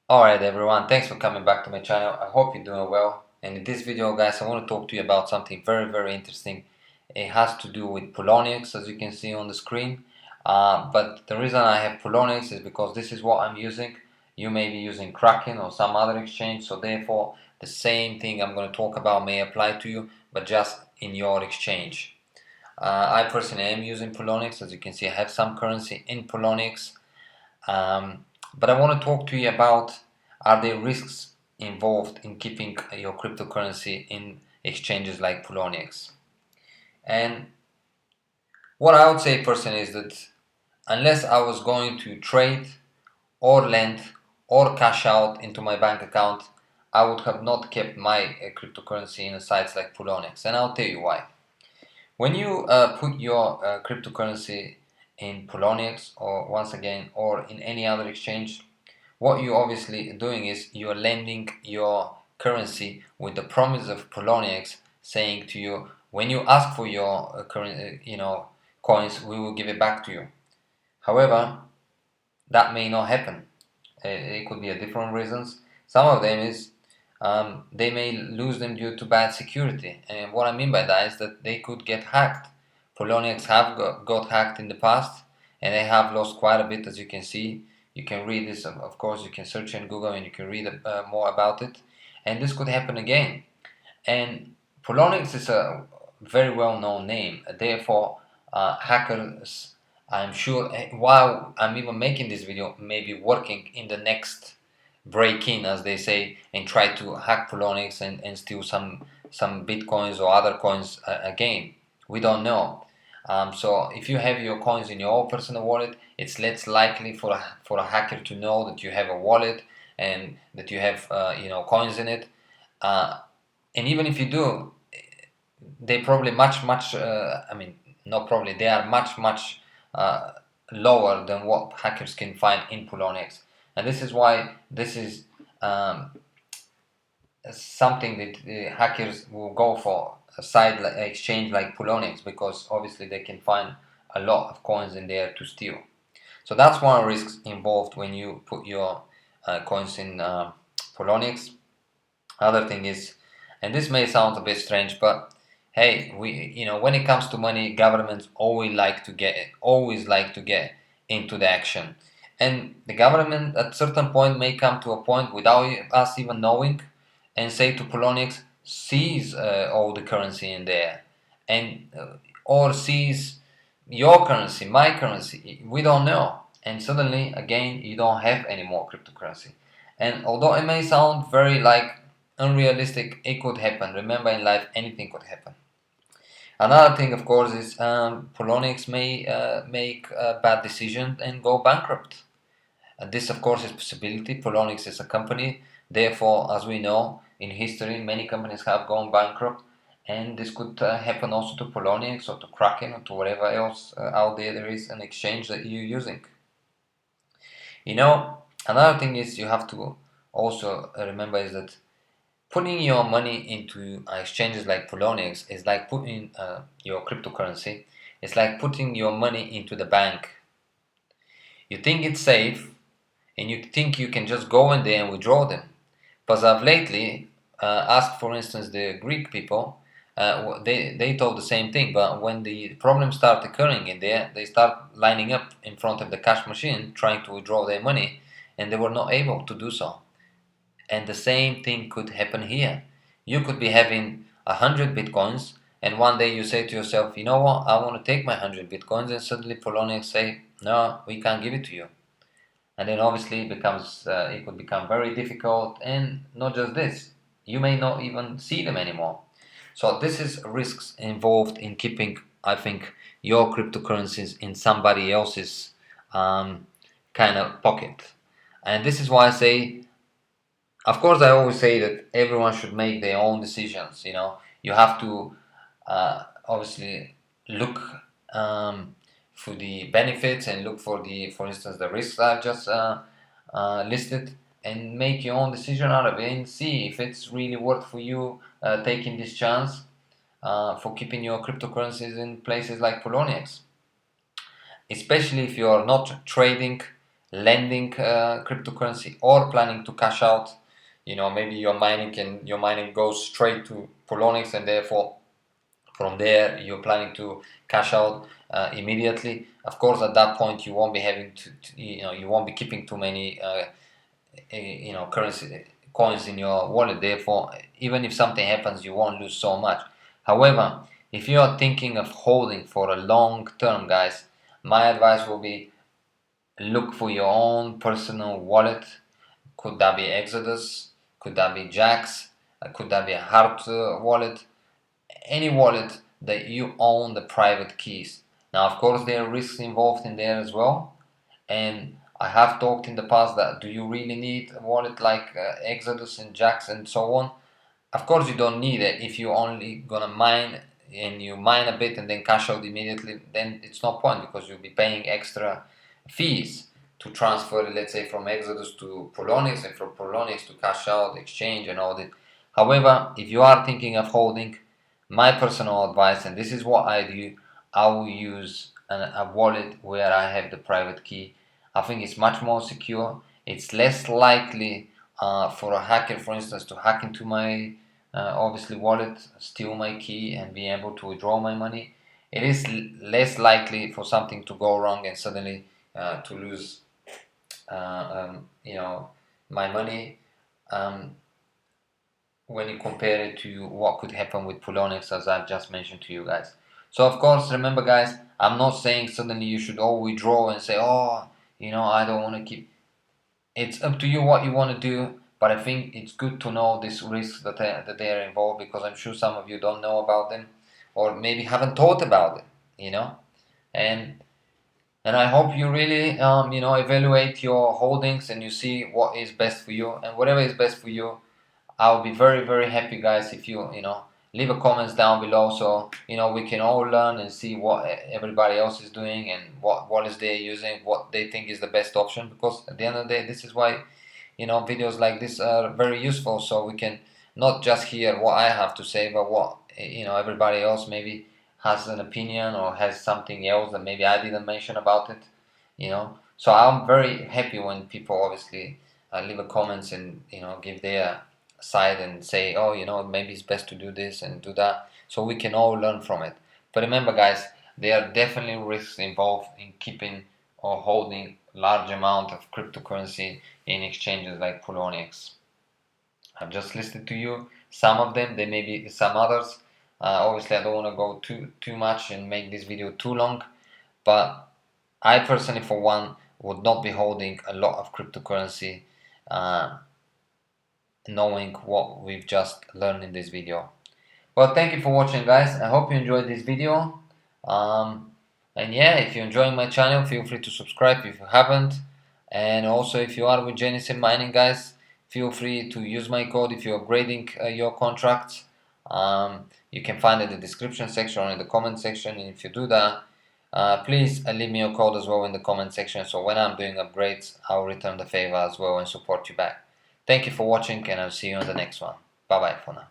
Alright everyone, thanks for coming back to my channel. I hope you're doing well. And in this video guys, I want to talk to you about something very interesting. It has to do with Poloniex, as you can see on the screen. But the reason I have Poloniex is because this is what I'm using. You may be using Kraken or some other exchange, so therefore the same thing I'm going to talk about may apply to you, but just in your exchange. I personally am using Poloniex. As you can see, I have some currency in Poloniex. But I want to talk to you about, are there risks involved in keeping your cryptocurrency in exchanges like Poloniex? And what I would say personally is that unless I was going to trade or lend or cash out into my bank account, I would have not kept my cryptocurrency in sites like Poloniex. And I'll tell you why. When you put your cryptocurrency in Poloniex, or once again, or in any other exchange, what you're obviously doing is you're lending your currency with the promise of Poloniex saying to you, when you ask for your coins, we will give it back to you. However, that may not happen. It could be a different reasons. Some of them is they may lose them due to bad security. And what I mean by that is that they could get hacked. Poloniex have got hacked in the past, and they have lost quite a bit, as you can see. You can read this, of course, you can search in Google and you can read more about it. And this could happen again. And Poloniex is a very well-known name. Therefore, hackers, I'm sure, while I'm even making this video, may be working in the next break-in, as they say, and try to hack Poloniex and steal some bitcoins or other coins again. We don't know. So if you have your coins in your own personal wallet, it's less likely for a hacker to know that you have a wallet and that you have coins in it. And even if you do, they probably not probably, they are much lower than what hackers can find in Poloniex. And this is why this is something that the hackers will go for, a side exchange like Poloniex, because obviously they can find a lot of coins in there to steal. So that's one risk involved when you put your coins in Poloniex. Other thing is, and this may sound a bit strange, but hey, when it comes to money, governments always like to get into the action. And the government at certain point may come to a point without us even knowing and say to Poloniex, seize all the currency in there, and or seize your currency, my currency, we don't know. And suddenly, again, you don't have any more cryptocurrency. And although it may sound very unrealistic, it could happen. Remember, in life, anything could happen. Another thing, of course, is Poloniex may make a bad decision and go bankrupt. This, of course, is a possibility. Poloniex is a company. Therefore, as we know, in history, many companies have gone bankrupt. And this could happen also to Poloniex or to Kraken or to whatever else out there is an exchange that you're using. Another thing is you have to also remember is that putting your money into exchanges like Poloniex is like putting your cryptocurrency. It's like putting your money into the bank. You think it's safe, and you think you can just go in there and withdraw them. But I've lately asked, for instance, the Greek people. They told the same thing. But when the problems start occurring in there, they start lining up in front of the cash machine trying to withdraw their money, and they were not able to do so. And the same thing could happen here. You could be having 100 bitcoins, and one day you say to yourself, you know what, I want to take my 100 bitcoins, and suddenly Poloniex say, no, we can't give it to you. And then obviously it could become very difficult, and not just this, you may not even see them anymore. So this is risks involved in keeping, I think, your cryptocurrencies in somebody else's kind of pocket. And this is why I say, of course, I always say that everyone should make their own decisions. You have to obviously look for the benefits and look for for instance, the risks I've just listed, and make your own decision out of it and see if it's really worth for you taking this chance for keeping your cryptocurrencies in places like Poloniex. Especially if you are not trading, lending cryptocurrency or planning to cash out. Maybe your mining goes straight to Poloniex, and therefore from there you're planning to cash out immediately. Of course, at that point you won't be having you won't be keeping too many currency coins in your wallet. Therefore, even if something happens, you won't lose so much. However, if you are thinking of holding for a long term, guys, my advice will be look for your own personal wallet. Could that be Exodus? Could that be Jax? Could that be a hard wallet? Any wallet that you own the private keys. Now, of course, there are risks involved in there as well. And I have talked in the past that do you really need a wallet like Exodus and Jax and so on? Of course, you don't need it. If you're only gonna mine and you mine a bit and then cash out immediately, then it's no point, because you'll be paying extra fees to transfer, let's say, from Exodus to Poloniex, and from Poloniex to cash out, exchange, and all that. However, if you are thinking of holding, my personal advice, and this is what I do, I will use a wallet where I have the private key. I think it's much more secure. It's less likely for a hacker, for instance, to hack into my obviously wallet, steal my key, and be able to withdraw my money. It is less likely for something to go wrong and suddenly to lose my money, when you compare it to what could happen with Poloniex, as I've just mentioned to you guys. So of course, remember guys, I'm not saying suddenly you should all withdraw and say, oh, I don't want to keep. It's up to you what you want to do, but I think it's good to know these risks that they are involved, because I'm sure some of you don't know about them, or maybe haven't thought about them, and I hope you really evaluate your holdings and you see what is best for you, and whatever is best for you, I'll be very, very happy, guys, if you leave a comments down below, so we can all learn and see what everybody else is doing and what is they using, what they think is the best option. Because at the end of the day, this is why videos like this are very useful, so we can not just hear what I have to say, but what everybody else maybe has an opinion or has something else that maybe I didn't mention about it. So I'm very happy when people obviously leave a comments and give their side and say, oh, maybe it's best to do this and do that, so we can all learn from it. But remember guys, there are definitely risks involved in keeping or holding large amount of cryptocurrency in exchanges like Poloniex. I've just listed to you some of them. There may be some others. Obviously I don't want to go too much and make this video too long, but I personally, for one, would not be holding a lot of cryptocurrency, knowing what we've just learned in this video. Well, thank you for watching guys. I hope you enjoyed this video, and yeah, if you're enjoying my channel, feel free to subscribe if you haven't. And also, if you are with Genesis Mining guys, feel free to use my code if you're upgrading your contracts. You can find it in the description section or in the comment section, and if you do that, please leave me your code as well in the comment section, so when I'm doing upgrades, I'll return the favor as well and support you back. Thank you for watching, and I'll see you on the next one. Bye bye for now.